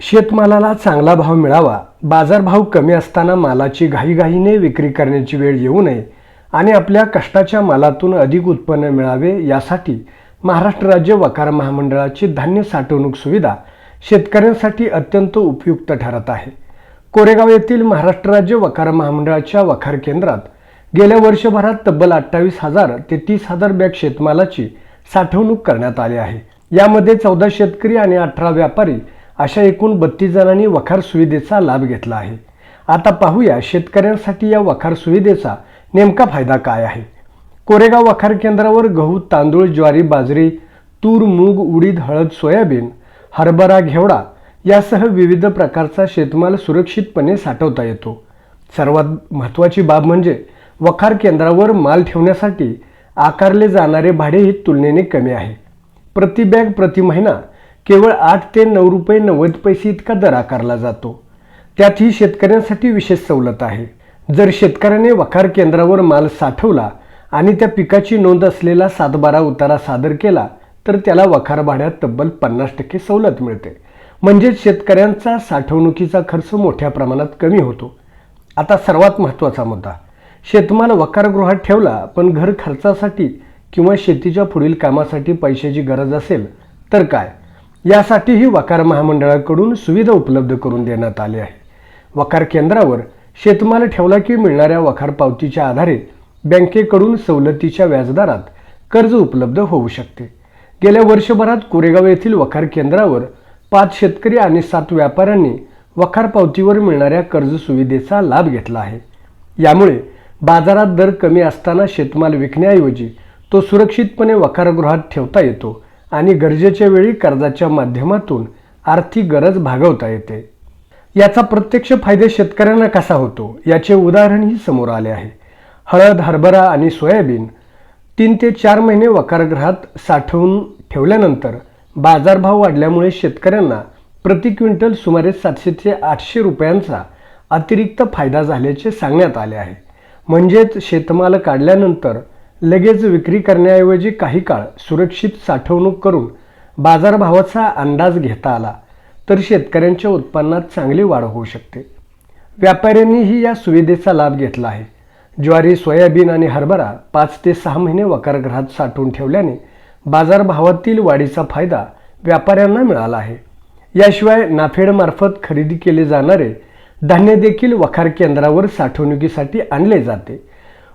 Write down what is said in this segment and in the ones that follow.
शेतमालाला चांगला भाव मिळावा, बाजारभाव कमी असताना मालाची घाईघाईने विक्री करण्याची वेळ येऊ नये आणि आपल्या कष्टाच्या मालातून अधिक उत्पन्न मिळावे यासाठी महाराष्ट्र राज्य वखार महामंडळाची धान्य साठवणूक सुविधा शेतकऱ्यांसाठी अत्यंत उपयुक्त ठरत आहे। कोरेगाव येथील महाराष्ट्र राज्य वखार महामंडळाच्या वखार केंद्रात गेल्या वर्षभरात तब्बल 28,000 ते 30,000 बॅग शेतमालाची साठवणूक करण्यात आली आहे। यामध्ये 14 शेतकरी आणि 18 व्यापारी अशा एकूण 32 जणांनी वखार सुविधेचा लाभ घेतला आहे। आता पाहूया शेतकऱ्यांसाठी या वखार सुविधेचा नेमका फायदा काय आहे। कोरेगाव वखार केंद्रावर गहू, तांदूळ, ज्वारी, बाजरी, तूर, मूग, उडीद, हळद, सोयाबीन, हरभरा, घेवडा यासह विविध प्रकारचा शेतमाल सुरक्षितपणे साठवता येतो। सर्वात महत्त्वाची बाब म्हणजे वखार केंद्रावर माल ठेवण्यासाठी आकारले जाणारे भाडेही तुलनेने कमी आहे। प्रति बॅग प्रति महिना केवळ 8 ते 9 रुपये 90 पैसे इतका दर आकारला जातो। त्यातही शेतकऱ्यांसाठी विशेष सवलत आहे। जर शेतकऱ्याने वखार केंद्रावर माल साठवला आणि त्या पिकाची नोंद असलेला 7/12 उतारा सादर केला तर त्याला वखार भाड्यात तब्बल 50% सवलत मिळते। म्हणजे शेतकऱ्यांचा साठवणुकीचा खर्च मोठ्या प्रमाणात कमी होतो। आता सर्वात महत्त्वाचा मुद्दा, शेतमाल वखारगृहात ठेवला पण घर खर्चासाठी किंवा शेतीच्या पुढील कामासाठी पैशाची गरज असेल तर काय? यासाठीही वखार महामंडळाकडून सुविधा उपलब्ध करून देण्यात आली आहे। वखार केंद्रावर शेतमाल ठेवला की मिळणाऱ्या वखार पावतीच्या आधारे बँकेकडून सवलतीच्या व्याजदरात कर्ज उपलब्ध होऊ शकते। गेल्या वर्षभरात कोरेगाव येथील वखार केंद्रावर 5 शेतकरी आणि 7 व्यापाऱ्यांनी वखार पावतीवर मिळणाऱ्या कर्ज सुविधेचा लाभ घेतला आहे। यामुळे बाजारात दर कमी असताना शेतमाल विकण्याऐवजी तो सुरक्षितपणे वखारगृहात ठेवता येतो आणि गरजेच्या वेळी कर्जाच्या माध्यमातून आर्थिक गरज भागवता येते। याचा प्रत्यक्ष फायदा शेतकऱ्यांना कसा होतो याचे उदाहरणही समोर आले आहे। हळद, हरभरा आणि सोयाबीन 3 ते 4 महिने वखारगृहात साठवून ठेवल्यानंतर बाजारभाव वाढल्यामुळे शेतकऱ्यांना प्रति क्विंटल सुमारे 700 ते 800 रुपयांचा अतिरिक्त फायदा झाल्याचे सांगण्यात आले आहे। म्हणजेच शेतमाल काढल्यानंतर लगेच विक्री करण्याऐवजी काही काळ सुरक्षित साठवणूक करून बाजारभावाचा अंदाज घेता आला तर शेतकऱ्यांच्या उत्पन्नात चांगली वाढ होऊ शकते। व्यापाऱ्यांनीही या सुविधेचा लाभ घेतला आहे। ज्वारी, सोयाबीन आणि हरभरा 5 ते 6 महिने वखारगृहात साठवून ठेवल्याने बाजारभावातील वाढीचा फायदा व्यापाऱ्यांना मिळाला आहे। याशिवाय नाफेडमार्फत खरेदी केले जाणारे धान्य देखील वखार केंद्रावर साठवणुकीसाठी आणले जाते।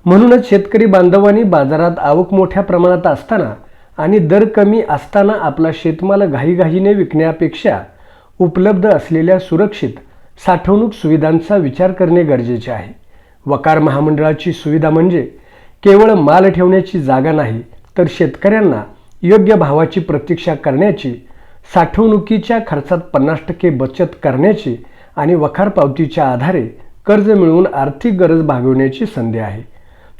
म्हणूनच शेतकरी बांधवांनी बाजारात आवक मोठ्या प्रमाणात असताना आणि दर कमी असताना आपला शेतमाल घाईघाईने विकण्यापेक्षा उपलब्ध असलेल्या सुरक्षित साठवणूक सुविधांचा विचार करणे गरजेचे आहे। वखार महामंडळाची सुविधा म्हणजे केवळ माल ठेवण्याची जागा नाही तर शेतकऱ्यांना योग्य भावाची प्रतीक्षा करण्याची, साठवणुकीच्या खर्चात 50% बचत करण्याची आणि वखार पावतीच्या आधारे कर्ज मिळवून आर्थिक गरज भागवण्याची संधी आहे।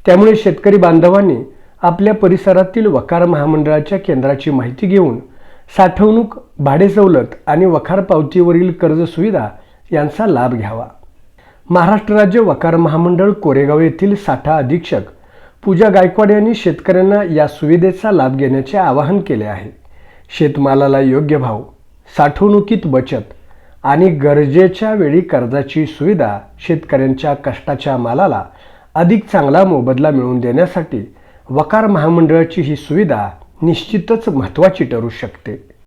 त्यामुळे शेतकरी बांधवांनी आपल्या परिसरातील वखार महामंडळाच्या केंद्राची माहिती घेऊन साठवणूक, भाडे सवलत आणि वखार पावतीवरील कर्ज सुविधा यांचा लाभ घ्यावा। महाराष्ट्र राज्य वखार महामंडळ कोरेगाव येथील साठा अधीक्षक पूजा गायकवाड यांनी शेतकऱ्यांना या सुविधेचा लाभ घेण्याचे आवाहन केले आहे। शेतमालाला योग्य भाव, साठवणुकीत बचत आणि गरजेच्या वेळी कर्जाची सुविधा शेतकऱ्यांच्या कष्टाच्या मालाला अधिक चांगला मोबदला मिळवून देण्यासाठी वखार महामंडळाची ही सुविधा निश्चितच महत्त्वाची ठरू शकते।